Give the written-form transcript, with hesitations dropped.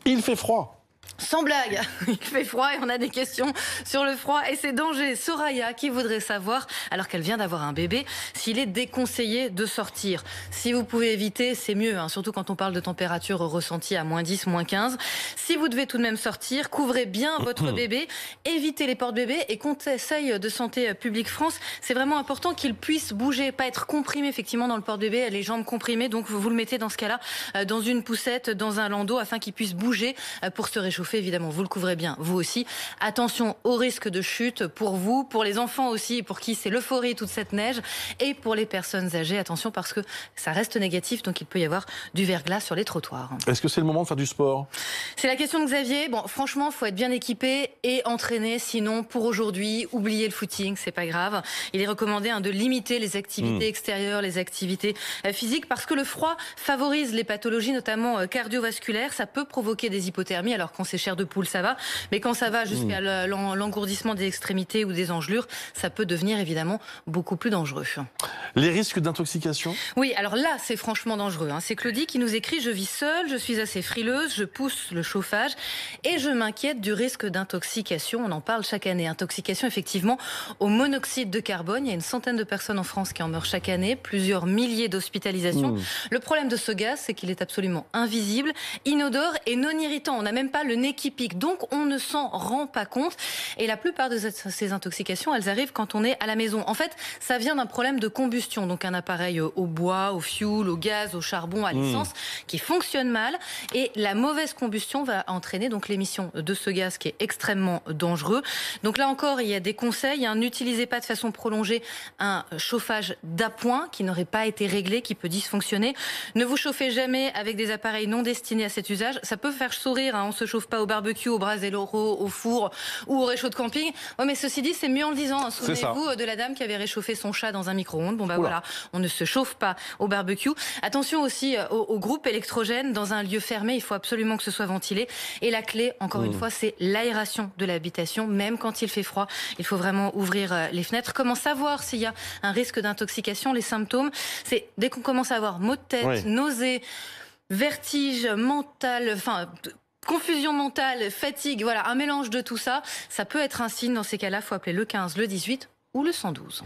Il fait froid. Sans blague, il fait froid et on a des questions sur le froid et ses dangers. Soraya qui voudrait savoir, alors qu'elle vient d'avoir un bébé, s'il est déconseillé de sortir. Si vous pouvez éviter, c'est mieux, surtout quand on parle de température ressentie à -10, -15. Si vous devez tout de même sortir, couvrez bien votre bébé, évitez les porte-bébés et Conseil de santé publique France, c'est vraiment important qu'il puisse bouger, pas être comprimé effectivement dans le porte-bébé, les jambes comprimées, donc vous le mettez dans ce cas-là dans une poussette, dans un landau afin qu'il puisse bouger pour se réchauffer. Évidemment, vous le couvrez bien, vous aussi. Attention au risque de chute pour vous, pour les enfants aussi, pour qui c'est l'euphorie, toute cette neige, et pour les personnes âgées. Attention parce que ça reste négatif, donc il peut y avoir du verglas sur les trottoirs. Est-ce que c'est le moment de faire du sport? C'est la question de Xavier. Bon, franchement, il faut être bien équipé et entraîné. Sinon, pour aujourd'hui, oubliez le footing, c'est pas grave. Il est recommandé de limiter les activités extérieures, les activités physiques, parce que le froid favorise les pathologies, notamment cardiovasculaires. Ça peut provoquer des hypothermies, alors qu'on chair de poule, ça va. Mais quand ça va jusqu'à l'engourdissement des extrémités ou des engelures, ça peut devenir évidemment beaucoup plus dangereux. Les risques d'intoxication? Oui, alors là, c'est franchement dangereux. C'est Claudie qui nous écrit « Je vis seule, je suis assez frileuse, je pousse le chauffage et je m'inquiète du risque d'intoxication. » On en parle chaque année. Intoxication, effectivement, au monoxyde de carbone. Il y a une centaine de personnes en France qui en meurent chaque année, plusieurs milliers d'hospitalisations. Le problème de ce gaz, c'est qu'il est absolument invisible, inodore et non irritant. On n'a même pas le nez qui pique, donc on ne s'en rend pas compte. Et la plupart de ces intoxications, elles arrivent quand on est à la maison. En fait, ça vient d'un problème de combustion, donc un appareil au bois, au fioul, au gaz, au charbon, à l'essence, qui fonctionne mal. Et la mauvaise combustion va entraîner donc l'émission de ce gaz qui est extrêmement dangereux. Donc là encore, il y a des conseils. N'utilisez pas de façon prolongée un chauffage d'appoint qui n'aurait pas été réglé, qui peut dysfonctionner. Ne vous chauffez jamais avec des appareils non destinés à cet usage. Ça peut faire sourire, on se chauffe pas au barbecue, au brasero, au four ou au réchaud de camping. Ouais, mais ceci dit, c'est mieux en le disant. Souvenez-vous de la dame qui avait réchauffé son chat dans un micro-ondes. Bon, voilà, on ne se chauffe pas au barbecue. Attention aussi aux groupes électrogènes. Dans un lieu fermé, il faut absolument que ce soit ventilé. Et la clé, encore une fois, c'est l'aération de l'habitation. Même quand il fait froid, il faut vraiment ouvrir les fenêtres. Comment savoir s'il y a un risque d'intoxication? Les symptômes, c'est dès qu'on commence à avoir maux de tête, nausées, vertige mental, confusion mentale, fatigue, voilà, un mélange de tout ça. Ça peut être un signe. Dans ces cas-là, il faut appeler le 15, le 18 ou le 112.